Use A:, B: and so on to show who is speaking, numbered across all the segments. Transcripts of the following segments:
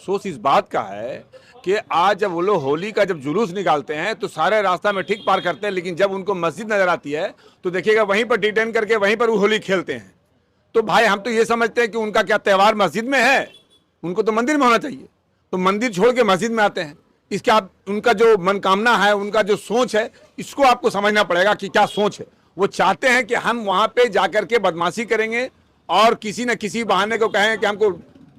A: अफसोस इस बात का है कि आज जब वो लोग होली का जब जुलूस निकालते हैं तो सारे रास्ता में ठीक पार करते हैं, लेकिन जब उनको मस्जिद नजर आती है तो देखिएगा वहीं पर डिटेन करके वहीं पर वो होली खेलते हैं। तो भाई हम तो ये समझते हैं कि उनका क्या त्यौहार मस्जिद में है, उनको तो मंदिर में होना चाहिए, तो मंदिर छोड़ के मस्जिद में आते हैं। इसके आप उनका जो मनकामना है, उनका जो सोच है, इसको आपको समझना पड़ेगा कि क्या सोच है। वो चाहते हैं कि हम वहाँ पे जाकर के बदमाशी करेंगे और किसी न किसी बहाने को कहें कि हमको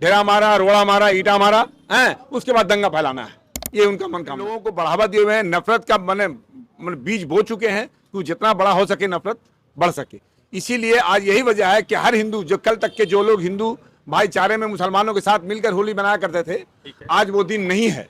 A: ढेरा मारा, रोड़ा मारा, ईटा मारा है, उसके बाद दंगा फैलाना है। ये उनका मनकामना। लोगों को बढ़ावा दिए हुए हैं, नफरत का मन बीज बो चुके हैं कि जितना बड़ा हो सके नफरत बढ़ सके। इसीलिए आज यही वजह है कि हर हिंदू, जो कल तक के जो लोग हिंदू भाईचारे में मुसलमानों के साथ मिलकर होली बनाया करते थे, आज वो दिन नहीं है।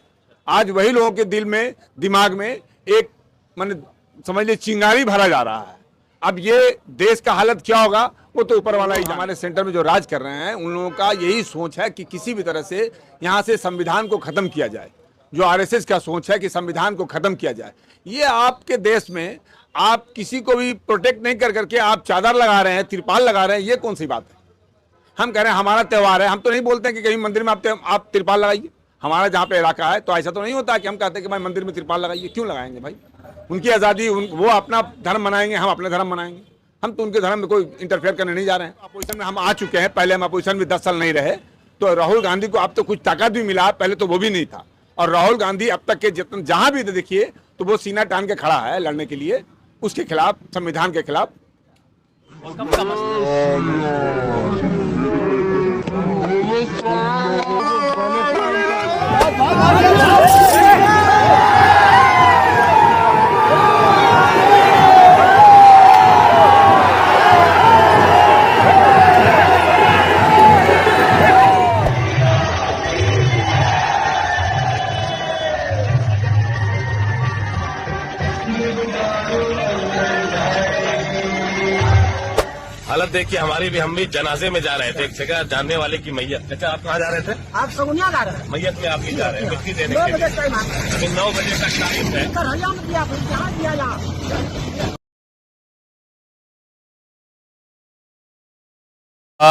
A: आज वही लोगों के दिल में, दिमाग में एक समझ लीजिए चिंगारी भरा जा रहा है। अब ये देश का हालत क्या होगा वो तो ऊपर वाला ही। हमारे सेंटर में जो राज कर रहे हैं उन लोगों का यही सोच है कि किसी भी तरह से यहाँ से संविधान को खत्म किया जाए। जो आरएसएस का सोच है कि संविधान को खत्म किया जाए। ये आपके देश में आप किसी को भी प्रोटेक्ट नहीं कर करके आप चादर लगा रहे हैं, तिरपाल लगा रहे हैं, ये कौन सी बात है। हम कह रहे हैं हमारा त्यौहार है, हम तो नहीं बोलते हैं कि कहीं मंदिर में आप तिरपाल लगाइए। हमारा जहाँ पे इलाका है तो ऐसा तो नहीं होता कि हम कहते हैं कि भाई मंदिर में तिरपाल लगाइए। क्यों लगाएंगे भाई, उनकी आज़ादी, वो अपना धर्म मनाएंगे, हम अपने धर्म मनाएंगे। हम तो उनके धर्म में कोई इंटरफेयर करने नहीं जा रहे हैं। अपोजिशन में हम आ चुके हैं, पहले हम अपोजिशन में 10 साल नहीं रहे। तो राहुल गांधी को अब तो कुछ ताकत भी मिला, पहले तो वो भी नहीं था। और राहुल गांधी अब तक के जितने जहां भी देखिए तो वो सीना तान के खड़ा है लड़ने के लिए, उसके खिलाफ, संविधान के खिलाफ।
B: हालत देख के हमारी भी, हम भी जनाजे में जा रहे थे, एक जगह जानने वाले की मैयत। अच्छा, आप कहाँ जा रहे थे?
C: आप सगुनिया जा रहे हैं।
B: मैयत में आप ही जा रहे हैं मिट्टी देने के लिए। अभी 9 बजे का टाइम है।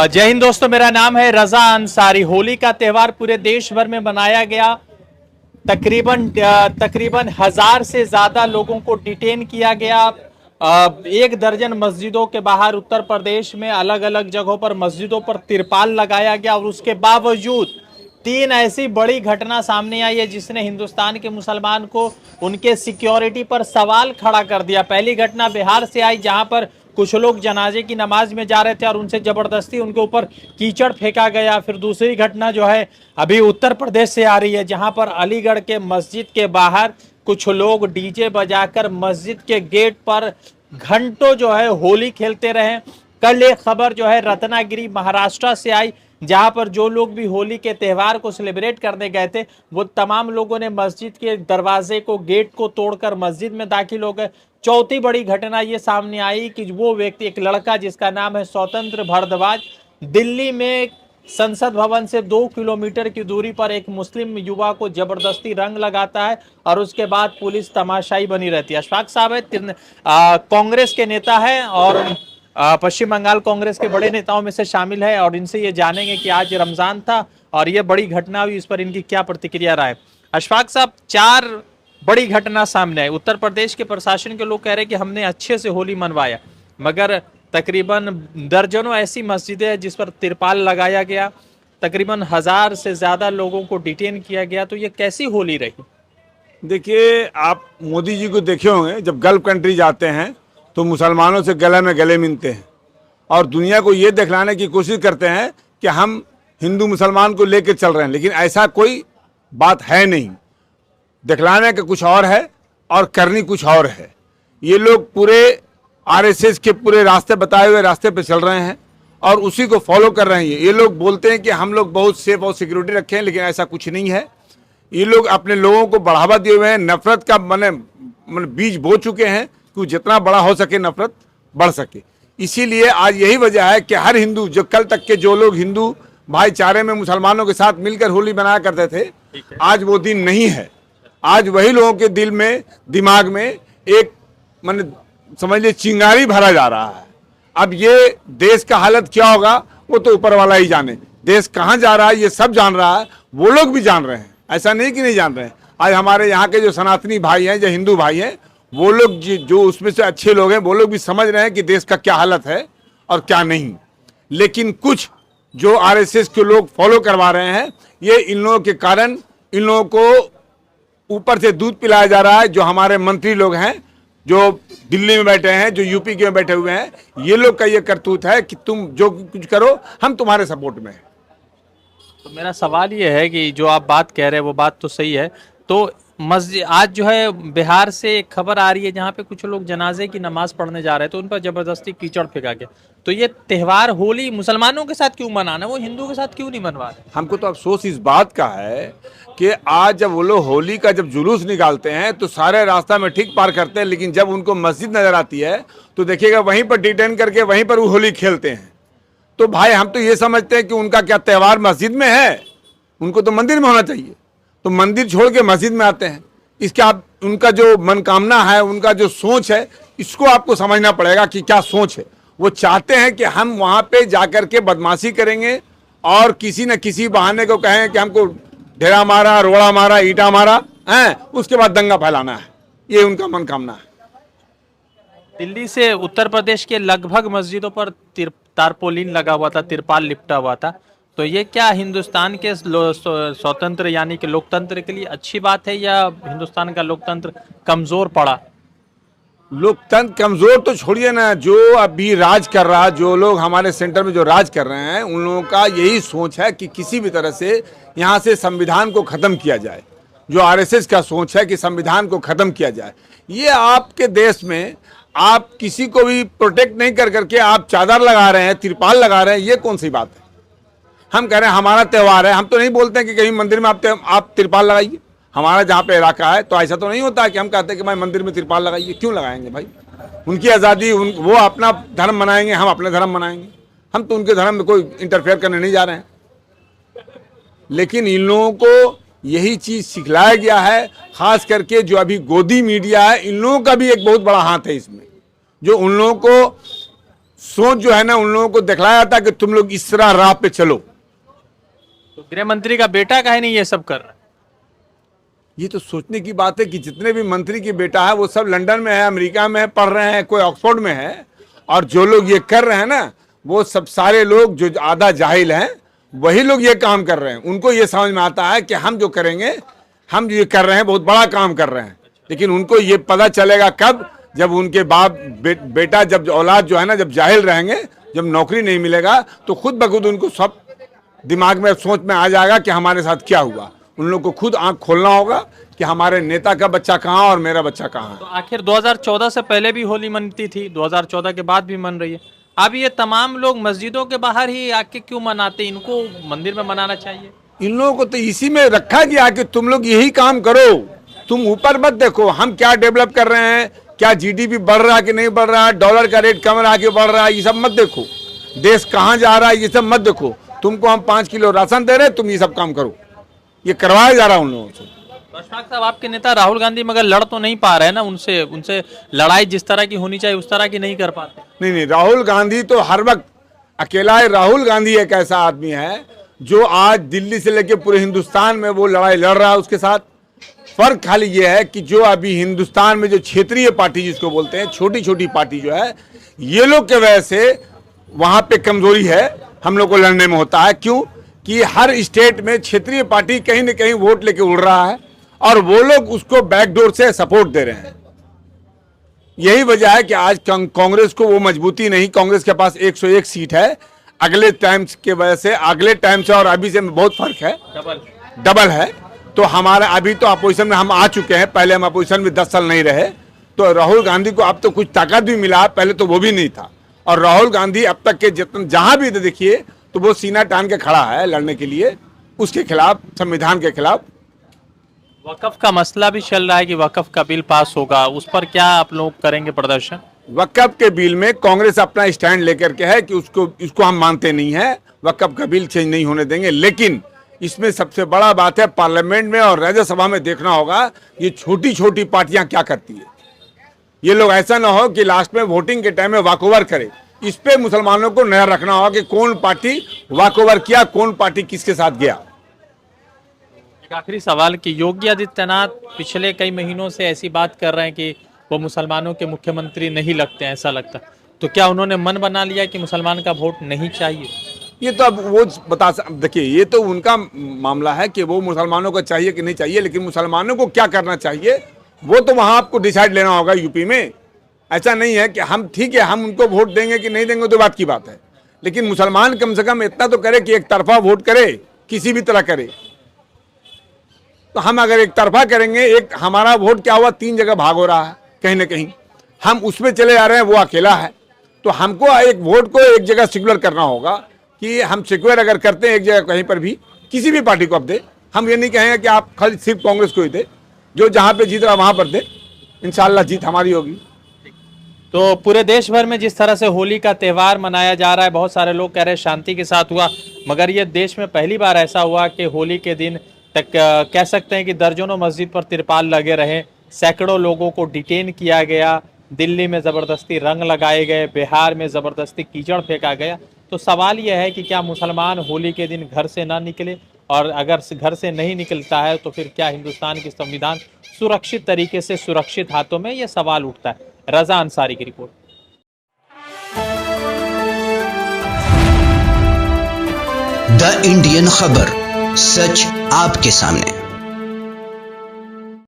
D: जय हिंद दोस्तों, मेरा नाम है रजा अंसारी। होली का त्यौहार पूरे देश भर में मनाया गया। तकरीबन 1000 से ज्यादा लोगों को डिटेन किया गया। 1 दर्जन मस्जिदों के बाहर उत्तर प्रदेश में अलग अलग जगहों पर मस्जिदों पर तिरपाल लगाया गया। और उसके बावजूद 3 ऐसी बड़ी घटना सामने आई है जिसने हिंदुस्तान के मुसलमान को उनके सिक्योरिटी पर सवाल खड़ा कर दिया। पहली घटना बिहार से आई, जहां पर कुछ लोग जनाजे की नमाज में जा रहे थे और उनसे जबरदस्ती उनके ऊपर कीचड़ फेंका गया। फिर दूसरी घटना जो है अभी उत्तर प्रदेश से आ रही है, जहां पर अलीगढ़ के मस्जिद के बाहर कुछ लोग डीजे बजाकर मस्जिद के गेट पर घंटों जो है होली खेलते रहे। कल एक खबर जो है रत्नागिरी महाराष्ट्र से आई, जहां पर जो लोग भी होली के त्यौहार को सेलिब्रेट करने गए थे वो तमाम लोगों ने मस्जिद के दरवाजे को, गेट को तोड़कर मस्जिद में दाखिल हो गए। चौथी बड़ी घटना ये सामने आई कि वो व्यक्ति, एक लड़का जिसका नाम है स्वतंत्र भारद्वाज, दिल्ली में संसद भवन से 2 किलोमीटर की दूरी पर एक मुस्लिम युवा को जबरदस्ती रंग लगाता है और उसके बाद पुलिस तमाशाई बनी रहती है। अशफाक साहब है, कांग्रेस के नेता है और पश्चिम बंगाल कांग्रेस के बड़े नेताओं में से शामिल है, और इनसे ये जानेंगे कि आज रमजान था और ये बड़ी घटना हुई, इस पर इनकी क्या प्रतिक्रिया रहा है। अशफाक साहब, 4 बड़ी घटना सामने आई। उत्तर प्रदेश के प्रशासन के लोग कह रहे हैं कि हमने अच्छे से होली मनवाया, मगर तकरीबन दर्जनों ऐसी मस्जिदें हैं जिस पर तिरपाल लगाया गया। तकरीबन 1000 से ज्यादा लोगों को डिटेन किया गया। तो ये कैसी होली रही?
A: देखिए, आप मोदी जी को देखे होंगे, जब गल्फ कंट्री जाते हैं तो मुसलमानों से गले में गले मिलते हैं और दुनिया को ये दिखलाने की कोशिश करते हैं कि हम हिंदू मुसलमान को लेकर चल रहे हैं, लेकिन ऐसा कोई बात है नहीं। दिखलाने का कुछ और है और करनी कुछ और है। ये लोग पूरे आरएसएस के पूरे रास्ते बताए हुए रास्ते पे चल रहे हैं और उसी को फॉलो कर रहे हैं। ये लोग बोलते हैं कि हम लोग बहुत सेफ और सिक्योरिटी रखे हैं, लेकिन ऐसा कुछ नहीं है। ये लोग अपने लोगों को बढ़ावा दिए हुए हैं, नफरत का बीज बो चुके हैं कि जितना बड़ा हो सके नफरत बढ़ सके। इसीलिए आज यही वजह है कि हर हिंदू, जो कल तक के जो लोग हिंदू भाईचारे में मुसलमानों के साथ मिलकर होली बनाया करते थे, आज वो दिन नहीं है। आज वही लोगों के दिल में, दिमाग में एक समझ लीजिए चिंगारी भरा जा रहा है। अब ये देश का हालत क्या होगा वो तो ऊपर वाला ही जाने। देश कहाँ जा रहा है ये सब जान रहा है, वो लोग भी जान रहे हैं, ऐसा नहीं कि नहीं जान रहे हैं। आज हमारे यहाँ के जो सनातनी भाई हैं, जो हिंदू भाई हैं, वो लोग जो उसमें से अच्छे लोग हैं, वो लोग भी समझ रहे हैं कि देश का क्या हालत है और क्या नहीं। लेकिन कुछ जो आरएसएस के लोग फॉलो करवा रहे हैं, ये इन लोगों के कारण इन लोगों को ऊपर से दूध पिलाया जा रहा है। जो हमारे मंत्री लोग हैं, जो दिल्ली में बैठे हैं, जो यूपी के में बैठे हुए हैं, ये लोग का ये करतूत है कि तुम जो कुछ करो हम तुम्हारे सपोर्ट में हैं।
D: तो मेरा सवाल ये है कि जो आप बात कह रहे हैं वो बात तो सही है, तो मस्जिद आज जो है बिहार से एक खबर आ रही है जहाँ पे कुछ लोग जनाजे की नमाज पढ़ने जा रहे थे, तो उन पर जबरदस्ती कीचड़ फेंका गया। तो ये त्योहार होली मुसलमानों के साथ क्यों मनाना, वो हिंदू के साथ क्यों नहीं मनवा रहे?
A: हमको तो अफसोस इस बात का है कि आज जब वो लोग होली का जब जुलूस निकालते हैं तो सारे रास्ता में ठीक पार करते हैं, लेकिन जब उनको मस्जिद नजर आती है तो देखिएगा वहीं पर डिटेन करके वहीं पर वो होली खेलते हैं। तो भाई हम तो ये समझते हैं कि उनका क्या त्योहार मस्जिद में है, उनको तो मंदिर में होना चाहिए, तो मंदिर छोड़ के मस्जिद में आते हैं। इसके आप उनका जो मनकामना है, उनका जो सोच है, इसको आपको समझना पड़ेगा कि क्या सोच है। वो चाहते हैं कि हम वहाँ पे जाकर के बदमाशी करेंगे और किसी न किसी बहाने को कहें कि हमको ढेरा मारा, रोड़ा मारा, ईटा मारा है, उसके बाद दंगा फैलाना है, ये उनका मनकामना है।
D: दिल्ली से उत्तर प्रदेश के लगभग मस्जिदों पर तारपोलिन लगा हुआ था, तिरपाल लिपटा हुआ था, तो ये क्या हिंदुस्तान के स्वतंत्र यानी कि लोकतंत्र के लिए अच्छी बात है या हिंदुस्तान का लोकतंत्र कमजोर पड़ा?
A: लोकतंत्र कमजोर तो छोड़िए ना, जो अभी राज कर रहा, जो लोग हमारे सेंटर में जो राज कर रहे हैं, उन लोगों का यही सोच है कि किसी भी तरह से यहाँ से संविधान को खत्म किया जाए। जो आरएसएस का सोच है कि संविधान को खत्म किया जाए। ये आपके देश में आप किसी को भी प्रोटेक्ट नहीं कर करके आप चादर लगा रहे हैं, तिरपाल लगा रहे हैं, ये कौन सी बात है? हम कह रहे हैं हमारा त्यौहार है, हम तो नहीं बोलते हैं कि कहीं मंदिर में आप तिरपाल लगाइए। हमारा जहाँ पे इलाका है तो ऐसा तो नहीं होता है कि हम कहते हैं कि भाई मंदिर में तिरपाल लगाइए। क्यों लगाएंगे भाई? उनकी आज़ादी, वो अपना धर्म मनाएंगे, हम अपने धर्म मनाएंगे। हम तो उनके धर्म में कोई इंटरफेयर करने नहीं जा रहे हैं। लेकिन इन लोगों को यही चीज़ सिखलाया गया है, खास करके जो अभी गोदी मीडिया है, इन लोगों का भी एक बहुत बड़ा हाथ है इसमें। जो उन लोगों को सोच जो है ना, उन लोगों को दिखलाया जाता है कि तुम लोग इस तरह राह पे चलो।
D: तो गृह मंत्री का बेटा काहे नहीं ये सब कर रहा है?
A: ये तो सोचने की बात है कि जितने भी मंत्री की बेटा है वो सब लंदन में है, अमेरिका में है, पढ़ रहे हैं, कोई ऑक्सफोर्ड में है। और जो लोग ये कर रहे हैं ना, वो सब सारे लोग जो आधा जाहिल हैं, वही लोग ये काम कर रहे हैं। उनको ये समझ में आता है कि हम जो करेंगे, हम जो ये कर रहे हैं बहुत बड़ा काम कर रहे हैं। लेकिन उनको ये पता चलेगा कब, जब उनके बाप बेटा, जब औलाद जो है ना, जब जाहिल रहेंगे, जब नौकरी नहीं मिलेगा, तो खुद ब खुद उनको सब दिमाग में सोच में आ जाएगा कि हमारे साथ क्या हुआ। उन लोगों को खुद आंख खोलना होगा कि हमारे नेता का बच्चा कहाँ और मेरा बच्चा कहाँ है।
D: तो आखिर 2014 से पहले भी होली मनती थी, 2014 के बाद भी मन रही है। अब ये तमाम लोग मस्जिदों के बाहर ही आके क्यों मनाते? इनको मंदिर में मनाना चाहिए।
A: इन लोगों को तो इसी में रखा गया कि तुम लोग यही काम करो, तुम ऊपर मत देखो हम क्या डेवलप कर रहे हैं, क्या जीडीपी बढ़ रहा है कि नहीं बढ़ रहा है, डॉलर का रेट कम रहा कि बढ़ रहा है, ये सब मत देखो। देश कहाँ जा रहा है ये सब मत देखो। तुमको हम 5 किलो राशन दे रहे हैं, तुम ये सब काम करो। ये करवाया जा रहा है उन लोगों से।
D: अशफाक साहब, आपके नेता राहुल गांधी मगर लड़ तो नहीं पा रहे हैं ना, उनसे लड़ाई जिस तरह की होनी चाहिए उस तरह की नहीं कर पाते।
A: नहीं, राहुल गांधी तो हर वक्त अकेला है। राहुल गांधी एक ऐसा आदमी है जो आज दिल्ली से लेकर पूरे हिंदुस्तान में वो लड़ाई लड़ रहा है उसके साथ। फर्क खाली ये है कि जो अभी हिंदुस्तान में जो क्षेत्रीय पार्टी जिसको बोलते हैं, छोटी छोटी पार्टी जो है, ये लोग के वजह से वहां पे कमजोरी है, हम लोग को लड़ने में होता है। क्यों कि हर स्टेट में क्षेत्रीय पार्टी कहीं न कहीं वोट लेके उड़ रहा है और वो लोग उसको बैकडोर से सपोर्ट दे रहे हैं। यही वजह है कि आज कांग्रेस को वो मजबूती नहीं। कांग्रेस के पास 101 सीट है। अगले टाइम के वजह से, अगले टाइम से और अभी से बहुत फर्क है, डबल है। तो हमारा अभी तो अपोजिशन में हम आ चुके हैं, पहले हम अपोजिशन में 10 साल नहीं रहे। तो राहुल गांधी को अब तो कुछ ताकत भी मिला, पहले तो वो भी नहीं था। और राहुल गांधी अब तक के जितने जहां भी देखिए तो वो सीना तान के खड़ा है लड़ने के लिए, उसके खिलाफ, संविधान के खिलाफ।
D: वक़्फ़ का मसला भी चल रहा है कि वक़्फ़ का बिल पास होगा, उस पर क्या आप लोग करेंगे प्रदर्शन?
A: वक़्फ़ के बिल में कांग्रेस अपना स्टैंड लेकर के है कि इसको हम मानते नहीं है, वक़्फ़ का बिल चेंज नहीं होने देंगे। लेकिन इसमें सबसे बड़ा बात है, पार्लियामेंट में और राज्यसभा में देखना होगा ये छोटी छोटी पार्टियां क्या करती है। ये लोग ऐसा ना हो कि लास्ट में वोटिंग के टाइम में वॉकओवर करे इस पे मुसलमानों को नजर रखना होगा कि कौन पार्टी वॉकओवर किया, कौन पार्टी किसके साथ गया।
D: एक आखिरी सवाल कि योगी आदित्यनाथ पिछले कई महीनों से ऐसी बात कर रहे हैं कि वो मुसलमानों के मुख्यमंत्री नहीं लगते हैं, ऐसा लगता, तो क्या उन्होंने मन बना लिया कि मुसलमान का वोट नहीं चाहिए?
A: ये तो अब वो देखिए, ये तो उनका मामला है कि वो मुसलमानों को चाहिए कि नहीं चाहिए, लेकिन मुसलमानों को क्या करना चाहिए वो तो वहां आपको डिसाइड लेना होगा यूपी में। ऐसा नहीं है कि हम ठीक है हम उनको वोट देंगे कि नहीं देंगे तो बात की बात है, लेकिन मुसलमान कम से कम इतना तो करे कि एक तरफा वोट करे, किसी भी तरह करे। तो हम अगर एक तरफा करेंगे, एक हमारा वोट क्या हुआ 3 जगह भाग हो रहा है कहीं ना कहीं, हम उसमें चले जा रहे हैं, वो अकेला है। तो हमको एक वोट को एक जगह सिक्योर करना होगा कि हम सिक्योर अगर करते हैं एक जगह कहीं पर भी किसी भी पार्टी को आप दे, हम ये नहीं कहेंगे कि आप खाली सिर्फ कांग्रेस को ही दे, जो जहां पे जीत रहा वहां पर दे, इंशाल्लाह जीत हमारी होगी।
D: तो पूरे देश भर में जिस तरह से होली का त्यौहार मनाया जा रहा है, बहुत सारे लोग कह रहे हैं शांति के साथ हुआ, मगर ये देश में पहली बार ऐसा हुआ कि होली के दिन तक कह सकते हैं कि दर्जनों मस्जिद पर तिरपाल लगे रहे, सैकड़ों लोगों को डिटेन किया गया, दिल्ली में ज़बरदस्ती रंग लगाए गए, बिहार में ज़बरदस्ती कीचड़ फेंका गया। तो सवाल यह है कि क्या मुसलमान होली के दिन घर से ना निकले, और अगर घर से नहीं निकलता है तो फिर क्या हिंदुस्तान की संविधान सुरक्षित तरीके से सुरक्षित हाथों में, यह सवाल उठता है। रजा अंसारी की रिपोर्ट।
C: द इंडियन खबर, सच आपके सामने।